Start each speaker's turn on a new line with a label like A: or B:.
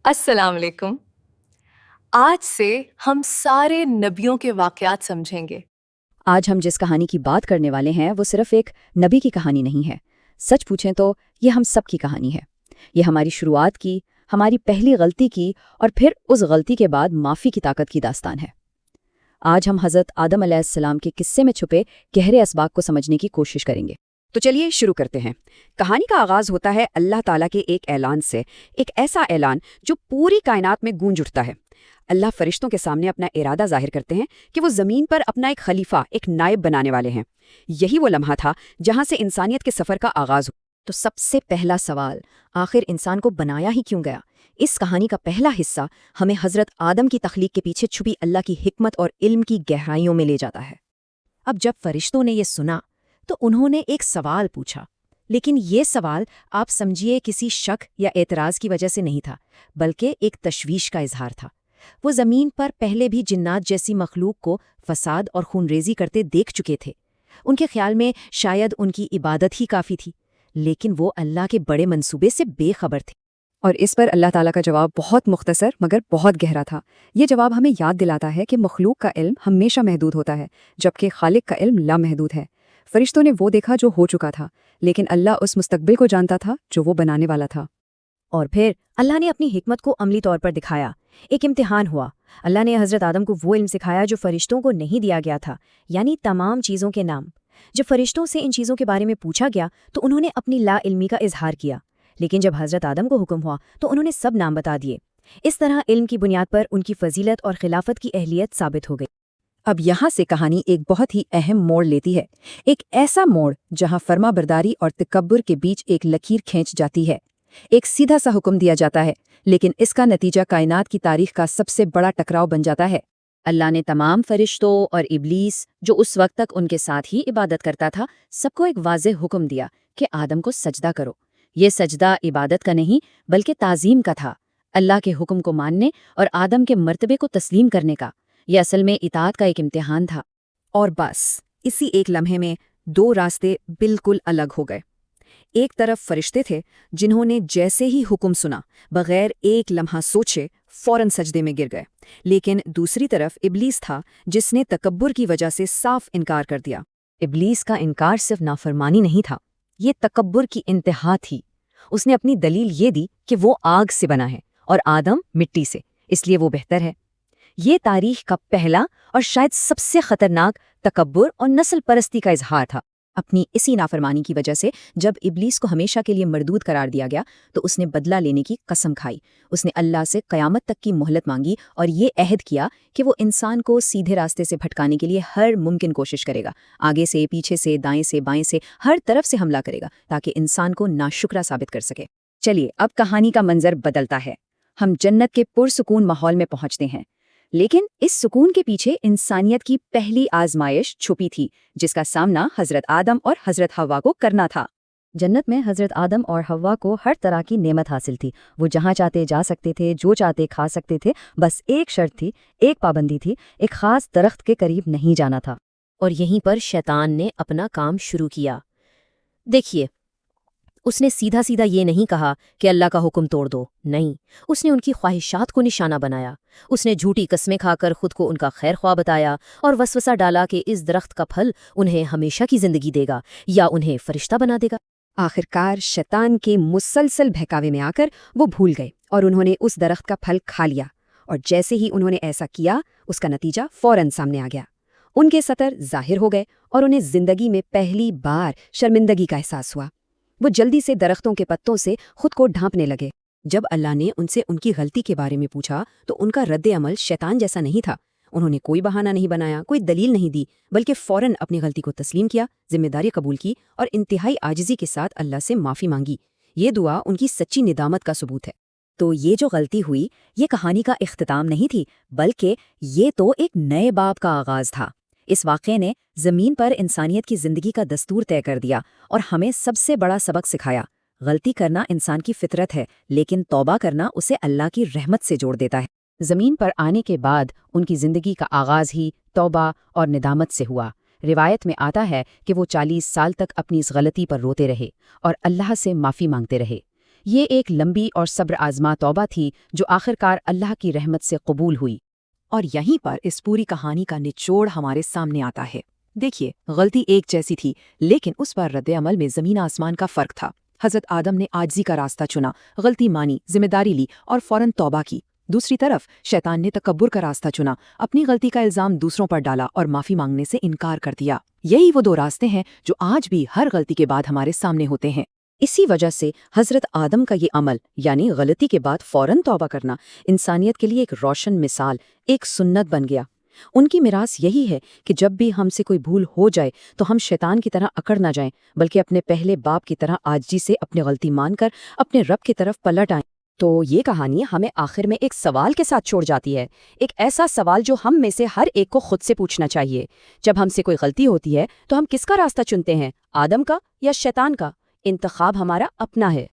A: السلام علیکم۔ آج سے ہم سارے نبیوں کے واقعات سمجھیں گے۔
B: آج ہم جس کہانی کی بات کرنے والے ہیں وہ صرف ایک نبی کی کہانی نہیں ہے، سچ پوچھیں تو یہ ہم سب کی کہانی ہے۔ یہ ہماری شروعات کی، ہماری پہلی غلطی کی اور پھر اس غلطی کے بعد معافی کی طاقت کی داستان ہے۔ آج ہم حضرت آدم علیہ السلام کے قصے میں چھپے گہرے اسباق کو سمجھنے کی کوشش کریں گے۔
C: تو چلیے شروع کرتے ہیں۔ کہانی کا آغاز ہوتا ہے اللہ تعالیٰ کے ایک اعلان سے، ایک ایسا اعلان جو پوری کائنات میں گونج اٹھتا ہے۔ اللہ فرشتوں کے سامنے اپنا ارادہ ظاہر کرتے ہیں کہ وہ زمین پر اپنا ایک خلیفہ، ایک نائب بنانے والے ہیں۔ یہی وہ لمحہ تھا جہاں سے انسانیت کے سفر کا آغاز ہوا۔
B: تو سب سے پہلا سوال، آخر انسان کو بنایا ہی کیوں گیا؟ اس کہانی کا پہلا حصہ ہمیں حضرت آدم کی تخلیق کے پیچھے چھپی اللہ کی حکمت اور علم کی گہرائیوں میں لے جاتا ہے۔ اب جب فرشتوں نے یہ سنا تو انہوں نے ایک سوال پوچھا، لیکن یہ سوال آپ سمجھیے کسی شک یا اعتراض کی وجہ سے نہیں تھا، بلکہ ایک تشویش کا اظہار تھا۔ وہ زمین پر پہلے بھی جنات جیسی مخلوق کو فساد اور خونریزی کرتے دیکھ چکے تھے۔ ان کے خیال میں شاید ان کی عبادت ہی کافی تھی، لیکن وہ اللہ کے بڑے منصوبے سے بے خبر تھے۔
C: اور اس پر اللہ تعالیٰ کا جواب بہت مختصر مگر بہت گہرا تھا۔ یہ جواب ہمیں یاد دلاتا ہے کہ مخلوق کا علم ہمیشہ محدود ہوتا ہے، جبکہ خالق کا علم لامحدود ہے۔ فرشتوں نے وہ دیکھا جو ہو چکا تھا، لیکن اللہ اس مستقبل کو جانتا تھا جو وہ بنانے والا تھا۔
B: اور پھر اللہ نے اپنی حکمت کو عملی طور پر دکھایا۔ ایک امتحان ہوا۔ اللہ نے حضرت آدم کو وہ علم سکھایا جو فرشتوں کو نہیں دیا گیا تھا، یعنی تمام چیزوں کے نام۔ جب فرشتوں سے ان چیزوں کے بارے میں پوچھا گیا تو انہوں نے اپنی لا علمی کا اظہار کیا، لیکن جب حضرت آدم کو حکم ہوا تو انہوں نے سب نام بتا دیے۔ اس طرح علم کی بنیاد پر ان کی فضیلت اور خلافت کی اہلیت ثابت ہو گئی۔
C: اب یہاں سے کہانی ایک بہت ہی اہم موڑ لیتی ہے، ایک ایسا موڑ جہاں فرما برداری اور تکبر کے بیچ ایک لکیر کھینچ جاتی ہے۔ ایک سیدھا سا حکم دیا جاتا ہے، لیکن اس کا نتیجہ کائنات کی تاریخ کا سب سے بڑا ٹکراؤ بن جاتا ہے۔
B: اللہ نے تمام فرشتوں اور ابلیس جو اس وقت تک ان کے ساتھ ہی عبادت کرتا تھا، سب کو ایک واضح حکم دیا کہ آدم کو سجدہ کرو۔ یہ سجدہ عبادت کا نہیں بلکہ تعظیم کا تھا، اللہ کے حکم کو ماننے اور آدم کے مرتبے کو تسلیم کرنے کا۔ یہ اصل میں اطاعت کا ایک امتحان تھا۔
C: اور بس اسی ایک لمحے میں دو راستے بالکل الگ ہو گئے۔ ایک طرف فرشتے تھے جنہوں نے جیسے ہی حکم سنا بغیر ایک لمحہ سوچے فوراً سجدے میں گر گئے، لیکن دوسری طرف ابلیس تھا جس نے تکبر کی وجہ سے صاف انکار کر دیا۔
B: ابلیس کا انکار صرف نافرمانی نہیں تھا، یہ تکبر کی انتہا تھی۔ اس نے اپنی دلیل یہ دی کہ وہ آگ سے بنا ہے اور آدم مٹی سے، اس لیے وہ بہتر ہے۔ یہ تاریخ کا پہلا اور شاید سب سے خطرناک تکبر اور نسل پرستی کا اظہار تھا۔ اپنی اسی نافرمانی کی وجہ سے جب ابلیس کو ہمیشہ کے لیے مردود قرار دیا گیا تو اس نے بدلہ لینے کی قسم کھائی۔ اس نے اللہ سے قیامت تک کی مہلت مانگی اور یہ عہد کیا کہ وہ انسان کو سیدھے راستے سے بھٹکانے کے لیے ہر ممکن کوشش کرے گا، آگے سے، پیچھے سے، دائیں سے، بائیں سے، ہر طرف سے حملہ کرے گا تاکہ انسان کو ناشکرا ثابت کر سکے۔
C: چلیے اب کہانی کا منظر بدلتا ہے، ہم جنت کے پرسکون ماحول میں پہنچتے ہیں، لیکن اس سکون کے پیچھے انسانیت کی پہلی آزمائش چھپی تھی جس کا سامنا حضرت آدم اور حضرت حوا کو کرنا تھا۔
B: جنت میں حضرت آدم اور حوا کو ہر طرح کی نعمت حاصل تھی، وہ جہاں چاہتے جا سکتے تھے، جو چاہتے کھا سکتے تھے، بس ایک شرط تھی، ایک پابندی تھی، ایک خاص درخت کے قریب نہیں جانا تھا۔ اور یہیں پر شیطان نے اپنا کام شروع کیا۔ دیکھیے، اس نے سیدھا سیدھا یہ نہیں کہا کہ اللہ کا حکم توڑ دو، نہیں، اس نے ان کی خواہشات کو نشانہ بنایا۔ اس نے جھوٹی قسمیں کھا کر خود کو ان کا خیر خواہ بتایا اور وسوسہ ڈالا کہ اس درخت کا پھل انہیں ہمیشہ کی زندگی دے گا یا انہیں فرشتہ بنا دے گا۔
C: آخرکار شیطان کے مسلسل بہکاوے میں آ کر وہ بھول گئے اور انہوں نے اس درخت کا پھل کھا لیا، اور جیسے ہی انہوں نے ایسا کیا اس کا نتیجہ فوراً سامنے آ گیا۔ ان کے سطر ظاہر ہو گئے اور انہیں زندگی میں پہلی بار شرمندگی کا احساس ہوا۔ وہ جلدی سے درختوں کے پتوں سے خود کو ڈھانپنے لگے۔ جب اللہ نے ان سے ان کی غلطی کے بارے میں پوچھا تو ان کا رد عمل شیطان جیسا نہیں تھا۔ انہوں نے کوئی بہانہ نہیں بنایا، کوئی دلیل نہیں دی، بلکہ فوراً اپنی غلطی کو تسلیم کیا، ذمہ داری قبول کی اور انتہائی عاجزی کے ساتھ اللہ سے معافی مانگی۔ یہ دعا ان کی سچی ندامت کا ثبوت ہے۔
B: تو یہ جو غلطی ہوئی، یہ کہانی کا اختتام نہیں تھی، بلکہ یہ تو ایک نئے باب کا آغاز تھا۔ اس واقعے نے زمین پر انسانیت کی زندگی کا دستور طے کر دیا اور ہمیں سب سے بڑا سبق سکھایا۔ غلطی کرنا انسان کی فطرت ہے، لیکن توبہ کرنا اسے اللہ کی رحمت سے جوڑ دیتا ہے۔
C: زمین پر آنے کے بعد ان کی زندگی کا آغاز ہی توبہ اور ندامت سے ہوا۔ روایت میں آتا ہے کہ وہ 40 سال تک اپنی اس غلطی پر روتے رہے اور اللہ سے معافی مانگتے رہے۔ یہ ایک لمبی اور صبر آزما توبہ تھی جو آخرکار اللہ کی رحمت سے قبول ہوئی۔
B: اور یہیں پر اس پوری کہانی کا نچوڑ ہمارے سامنے آتا ہے۔ دیکھیے، غلطی ایک جیسی تھی، لیکن اس پر رد عمل میں زمین آسمان کا فرق تھا۔ حضرت آدم نے عاجزی کا راستہ چنا، غلطی مانی، ذمہ داری لی اور فوراً توبہ کی۔ دوسری طرف شیطان نے تکبر کا راستہ چنا، اپنی غلطی کا الزام دوسروں پر ڈالا اور معافی مانگنے سے انکار کر دیا۔ یہی وہ دو راستے ہیں جو آج بھی ہر غلطی کے بعد ہمارے سامنے ہوتے ہیں۔
C: اسی وجہ سے حضرت آدم کا یہ عمل، یعنی غلطی کے بعد فوراً توبہ کرنا، انسانیت کے لیے ایک روشن مثال، ایک سنت بن گیا۔ ان کی میراث یہی ہے کہ جب بھی ہم سے کوئی بھول ہو جائے تو ہم شیطان کی طرح اکڑ نہ جائیں، بلکہ اپنے پہلے باپ کی طرح عاجزی سے اپنی غلطی مان کر اپنے رب کی طرف پلٹ آئیں۔ تو یہ کہانی ہمیں آخر میں ایک سوال کے ساتھ چھوڑ جاتی ہے، ایک ایسا سوال جو ہم میں سے ہر ایک کو خود سے پوچھنا چاہیے۔ جب ہم سے کوئی غلطی ہوتی ہے تو ہم کس کا راستہ چنتے ہیں، آدم کا یا شیطان کا؟ انتخاب ہمارا اپنا ہے۔